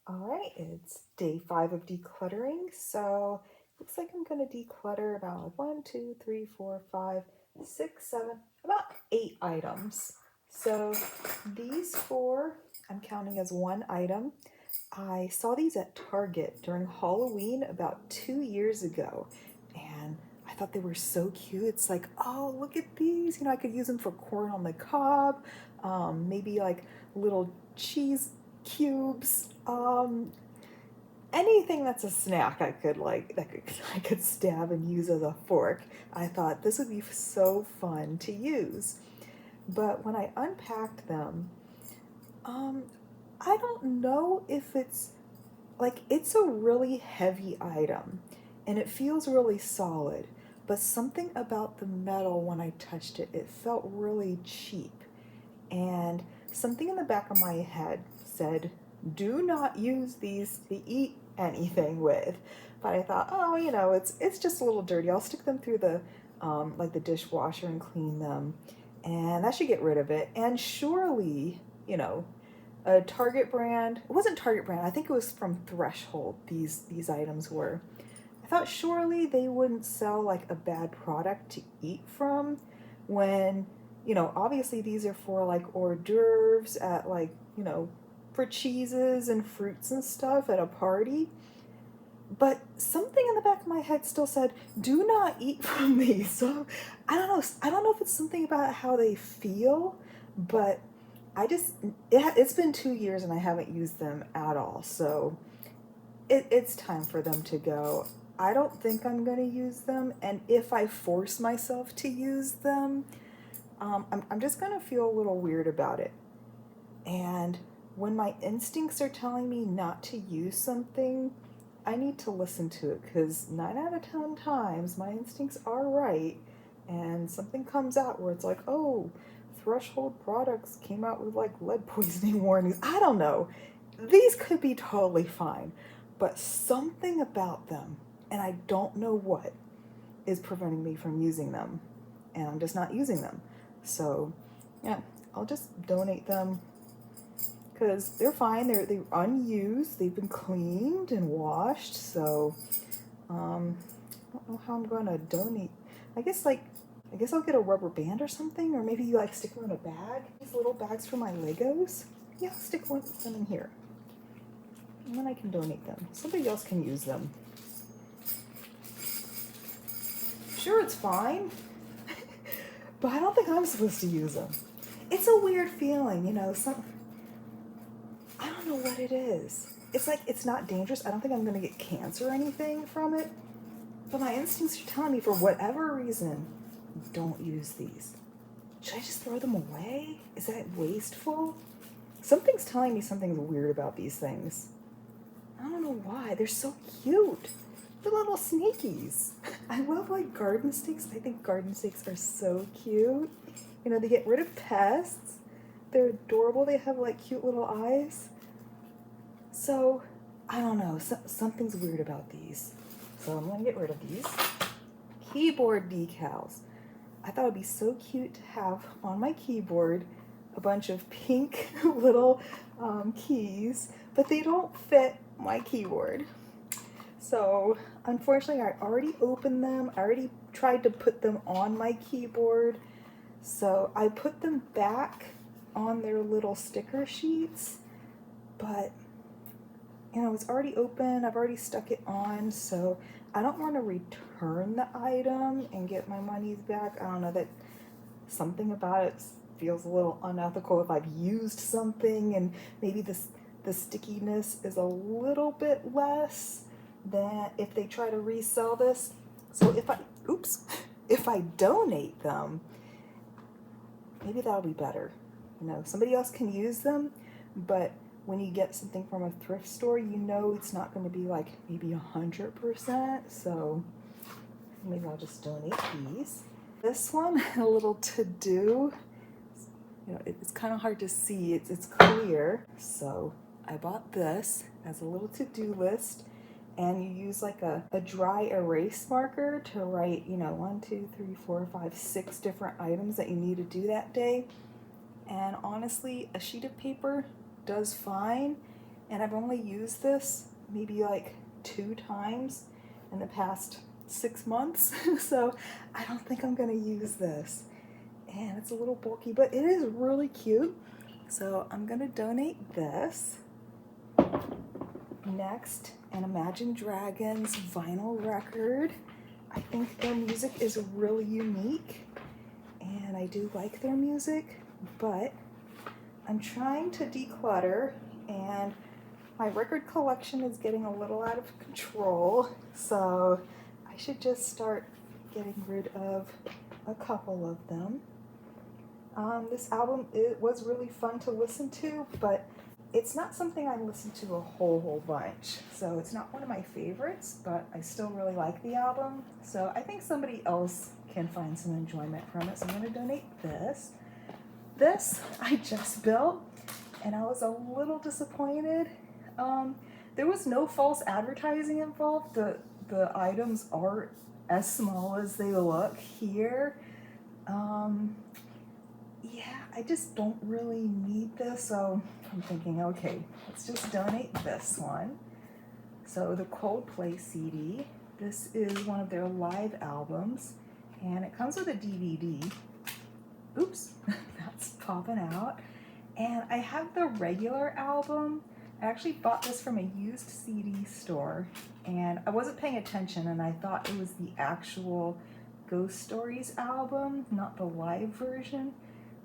All right, it's day 5 of decluttering. So looks like I'm going to declutter about like 1, 2, 3, 4, 5, 6, 7, about 8 items. So these 4 I'm counting as one item. I saw these at Target during Halloween about 2 years ago, and I thought they were so cute. It's like, oh, look at these. I could use them for corn on the cob, maybe like little cheese cubes, anything that's a snack I could stab and use as a fork. I thought this would be so fun to use. But when I unpacked them, um, I don't know if it's a really heavy item and it feels really solid, but something about the metal when I touched it, it felt really cheap. And something in the back of my head said, do not use these to eat anything with. But I thought, oh, it's just a little dirty. I'll stick them through the dishwasher and clean them, and that should get rid of it. And surely, a Target brand. It wasn't Target brand. I think it was from Threshold. These items were. I thought surely they wouldn't sell like a bad product to eat from when, obviously these are for like hors d'oeuvres at for cheeses and fruits and stuff at a party. But something in the back of my head still said, do not eat from these. So I don't know. I don't know if it's something about how they feel, but it's been 2 years and I haven't used them at all. So it's time for them to go. I don't think I'm going to use them. And if I force myself to use them, I'm just going to feel a little weird about it. And when my instincts are telling me not to use something, I need to listen to it because 9 out of 10 times my instincts are right. And something comes out where it's like, oh, Threshold Products came out with like lead poisoning warnings. I don't know. These could be totally fine, but something about them, and I don't know what, is preventing me from using them. And I'm just not using them. So, yeah, I'll just donate them because they're fine. They're unused. They've been cleaned and washed. So, I don't know how I'm going to donate. I guess I'll get a rubber band or something, or maybe you like stick them in a bag. These little bags for my Legos. Yeah, I'll stick one of them in here, and then I can donate them. Somebody else can use them. Sure, it's fine, but I don't think I'm supposed to use them. It's a weird feeling, I don't know what it is. It's like it's not dangerous. I don't think I'm gonna get cancer or anything from it. But my instincts are telling me for whatever reason, don't use these. Should I just throw them away? Is that wasteful? Something's telling me something's weird about these things. I don't know why. They're so cute. They're little snakies. I love like garden snakes. I think garden snakes are so cute. They get rid of pests. They're adorable. They have like cute little eyes. So, I don't know. Something's weird about these. So I'm gonna get rid of these. Keyboard decals. I thought it'd be so cute to have on my keyboard a bunch of pink little keys, but they don't fit my keyboard. So unfortunately, I already opened them. I already tried to put them on my keyboard. So I put them back on their little sticker sheets, but it's already open. I've already stuck it on, so I don't want to return the item and get my monies back. I don't know, that something about it feels a little unethical if I've used something and maybe the stickiness is a little bit less than if they try to resell this. So if I donate them, maybe that'll be better. Somebody else can use them, but when you get something from a thrift store, it's not going to be like maybe 100%. So maybe I'll just donate these. This one, a little to-do. It's kind of hard to see. It's clear. So I bought this as a little to-do list, and you use like a dry erase marker to write, 1, 2, 3, 4, 5, 6 different items that you need to do that day. And honestly, a sheet of paper does fine. and I've only used this maybe like 2 times in the past 6 months. So I don't think I'm gonna use this. And it's a little bulky, but it is really cute. So I'm gonna donate this. Next, an Imagine Dragons vinyl record. I think their music is really unique, and I do like their music, but I'm trying to declutter, and my record collection is getting a little out of control, so I should just start getting rid of a couple of them. This album, it was really fun to listen to, but it's not something I listen to a whole bunch. So it's not one of my favorites, but I still really like the album. So I think somebody else can find some enjoyment from it. So I'm going to donate this. This I just built, and I was a little disappointed. There was no false advertising involved. The items are as small as they look here. Yeah, I just don't really need this, so I'm thinking, okay, let's just donate this one. So the Coldplay CD, this is one of their live albums, and it comes with a DVD. Oops, that's popping out. And I have the regular album. I actually bought this from a used CD store, and I wasn't paying attention, and I thought it was the actual Ghost Stories album, not the live version.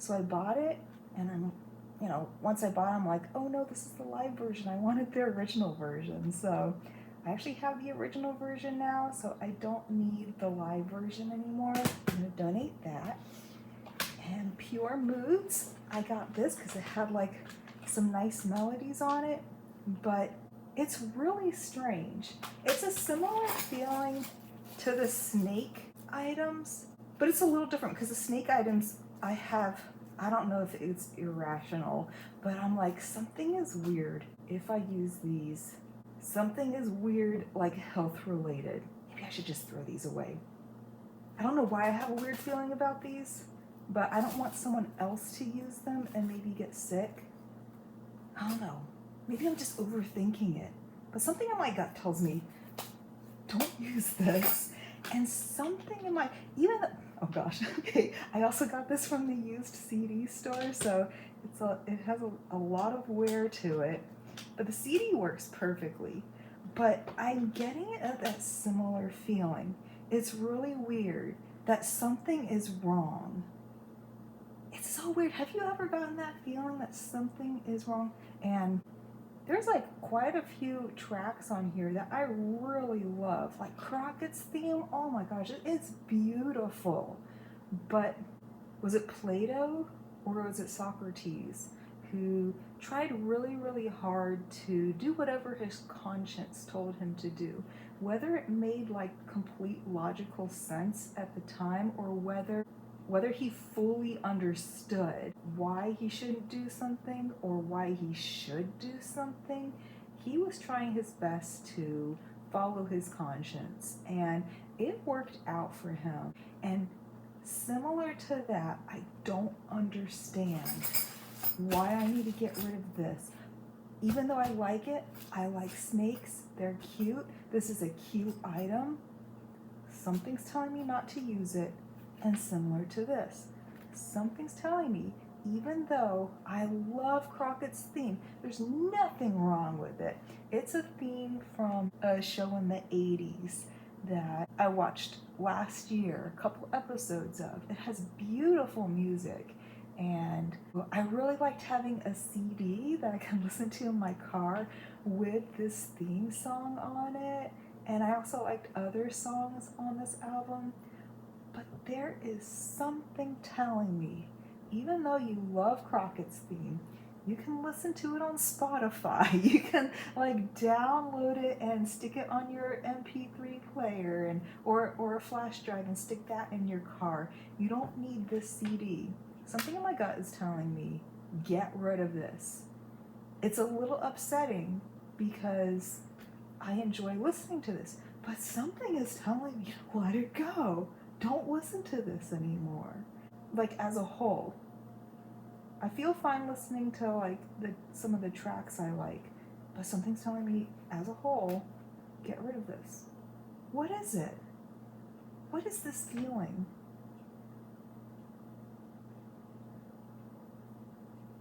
So I bought it, and once I bought it, I'm like, oh no, this is the live version. I wanted the original version. So I actually have the original version now, so I don't need the live version anymore. I'm gonna donate that. And Pure Moods, I got this because it had like some nice melodies on it, but it's really strange. It's a similar feeling to the snake items, but it's a little different because the snake items I don't know if it's irrational, but I'm like, something is weird if I use these. Something is weird, like health related. Maybe I should just throw these away. I don't know why I have a weird feeling about these, but I don't want someone else to use them and maybe get sick. I don't know. Maybe I'm just overthinking it. But something in my gut tells me, don't use this. And something in my, oh gosh, okay. I also got this from the used CD store, so it has a lot of wear to it. But the CD works perfectly. But I'm getting that similar feeling. It's really weird that something is wrong. It's so weird. Have you ever gotten that feeling that something is wrong? And there's like quite a few tracks on here that I really love. Like Crockett's theme, oh my gosh, it's beautiful. But was it Plato or was it Socrates who tried really hard to do whatever his conscience told him to do? Whether it made like complete logical sense at the time, or whether he fully understood why he shouldn't do something or why he should do something, he was trying his best to follow his conscience, and it worked out for him. And similar to that, I don't understand why I need to get rid of this. Even though I like it, I like snakes, they're cute, this is a cute item, something's telling me not to use it. And similar to this, something's telling me, even though I love Crockett's theme, there's nothing wrong with it. It's a theme from a show in the 80s that I watched last year, a couple episodes of. It has beautiful music, and I really liked having a CD that I can listen to in my car with this theme song on it. And I also liked other songs on this album. But there is something telling me, even though you love Crockett's theme, you can listen to it on Spotify. You can like download it and stick it on your MP3 player and or a flash drive and stick that in your car. You don't need this CD. Something in my gut is telling me, get rid of this. It's a little upsetting because I enjoy listening to this, but something is telling me, let it go. Don't listen to this anymore. Like as a whole, I feel fine listening to like some of the tracks I like, but something's telling me as a whole, get rid of this. What is it? What is this feeling?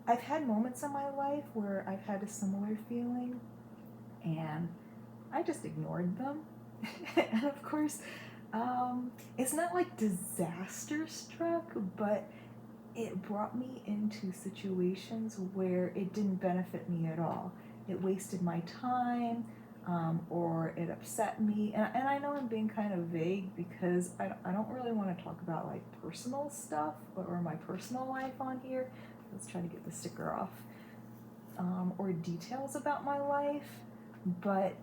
I've had moments in my life where I've had a similar feeling and I just ignored them. And of course, it's not like disaster struck, but it brought me into situations where it didn't benefit me at all. It wasted my time, or it upset me. And I know I'm being kind of vague because I don't really want to talk about like personal stuff or my personal life on here. Let's try to get the sticker off. Or details about my life, but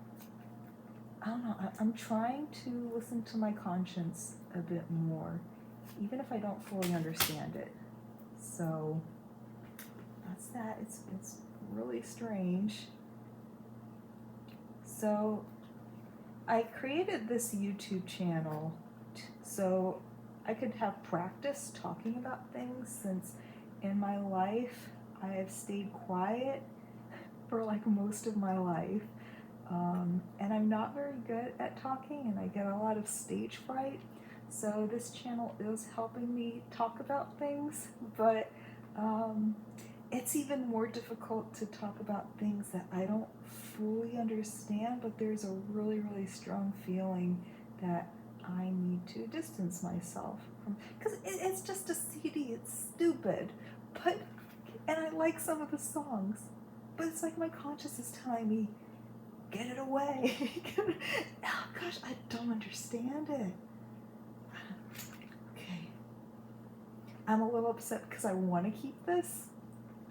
I don't know, I'm trying to listen to my conscience a bit more, even if I don't fully understand it. So that's that. It's really strange. So I created this YouTube channel so I could have practice talking about things, since in my life I have stayed quiet for like most of my life. And I'm not very good at talking and I get a lot of stage fright. So this channel is helping me talk about things, but it's even more difficult to talk about things that I don't fully understand, but there's a really, really strong feeling that I need to distance myself from, because it's just a CD, it's stupid, but, and I like some of the songs, but it's like my conscience is telling me, get it away. Oh gosh, I don't understand it. Okay. I'm a little upset because I want to keep this,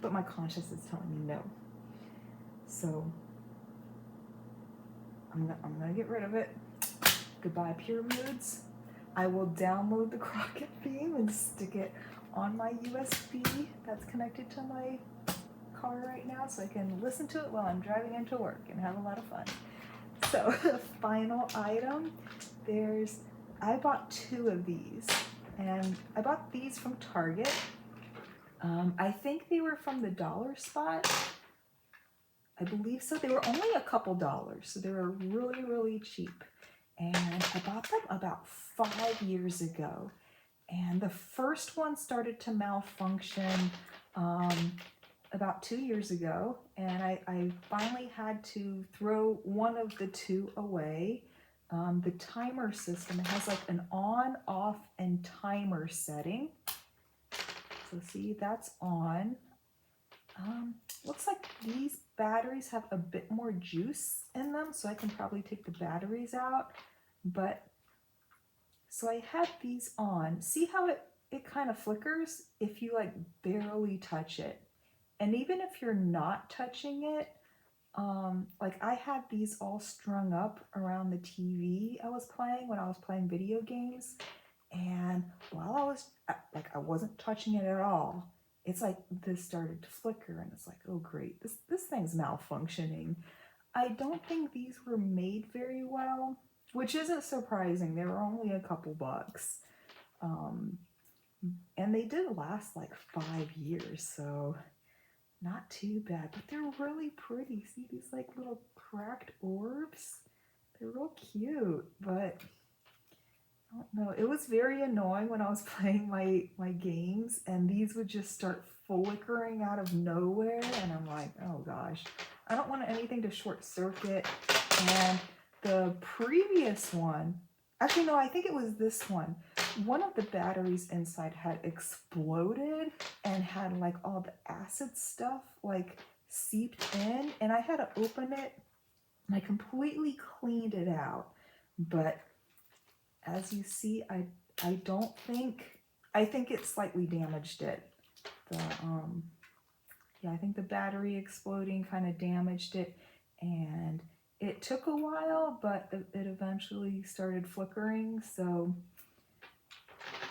but my conscience is telling me no. So I'm gonna get rid of it. Goodbye, Pure Moods. I will download the Crockett theme and stick it on my USB that's connected to my car right now, so I can listen to it while I'm driving into work and have a lot of fun. So the final item, I bought 2 of these, and I bought these from Target. I think they were from the dollar spot. I believe so. They were only a couple dollars, so they were really, really cheap. And I bought them about 5 years ago. And the first one started to malfunction about 2 years ago. And I finally had to throw one of the 2 away. The timer system, it has like an on, off, and timer setting. So see, that's on. Looks like these batteries have a bit more juice in them, so I can probably take the batteries out. But so I had these on. See how it kind of flickers if you like barely touch it. And even if you're not touching it, like I had these all strung up around the TV I was playing when I was playing video games. And while I was, like, I wasn't touching it at all, it's like this started to flicker and it's like, oh great, this thing's malfunctioning. I don't think these were made very well, which isn't surprising. They were only a couple bucks. And they did last like 5 years, so not too bad, but they're really pretty. See these like little cracked orbs? They're real cute, but I don't know. It was very annoying when I was playing my games and these would just start flickering out of nowhere and I'm like, oh gosh, I don't want anything to short circuit. And the previous one, actually no, I think it was this one. One of the batteries inside had exploded and had like all the acid stuff like seeped in, and I had to open it and I completely cleaned it out. But as you see, I think it slightly damaged it. Yeah, I think the battery exploding kind of damaged it, and it took a while, but it eventually started flickering. So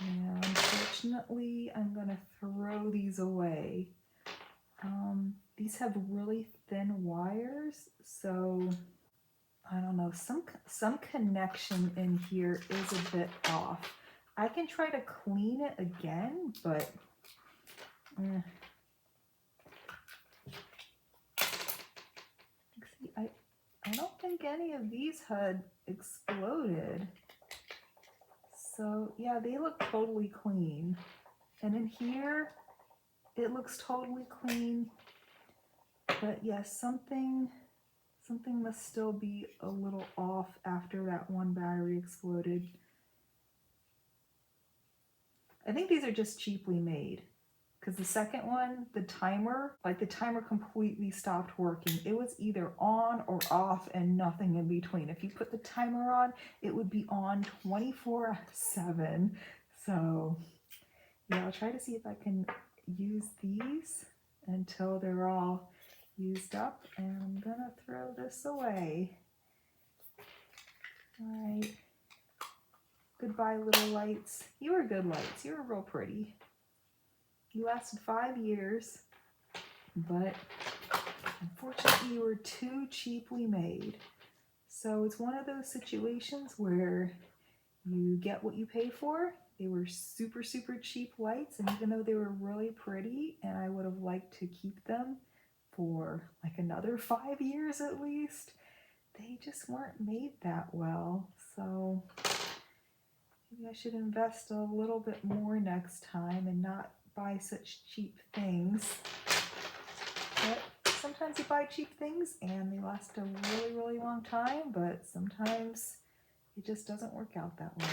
yeah, unfortunately, I'm gonna throw these away. These have really thin wires, so I don't know, some connection in here is a bit off. I can try to clean it again, but see, I don't think any of these had exploded. So yeah, they look totally clean. And in here, it looks totally clean. But yes, something must still be a little off after that one battery exploded. I think these are just cheaply made. Because the second one, the timer completely stopped working. It was either on or off and nothing in between. If you put the timer on, it would be on 24/7. So yeah, I'll try to see if I can use these until they're all used up. And I'm gonna throw this away. All right. Goodbye, little lights. You were good lights. You were real pretty. You lasted 5 years, but unfortunately you were too cheaply made. So it's one of those situations where you get what you pay for. They were super, super cheap lights, and even though they were really pretty and I would have liked to keep them for like another 5 years at least, they just weren't made that well. So maybe I should invest a little bit more next time and not buy such cheap things. But sometimes you buy cheap things and they last a really, really long time, but sometimes it just doesn't work out that way.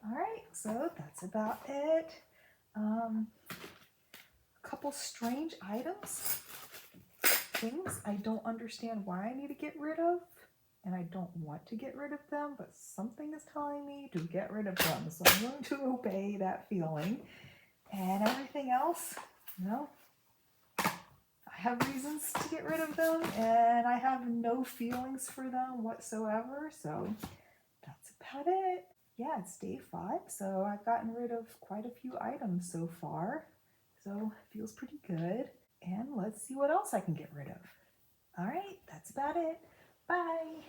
All right, so that's about it. A couple strange items, things I don't understand why I need to get rid of, and I don't want to get rid of them, but something is telling me to get rid of them, so I'm going to obey that feeling. And everything else, no, I have reasons to get rid of them, and I have no feelings for them whatsoever, so that's about it. Yeah, it's day 5, so I've gotten rid of quite a few items so far, so it feels pretty good. And let's see what else I can get rid of. All right, that's about it. Bye.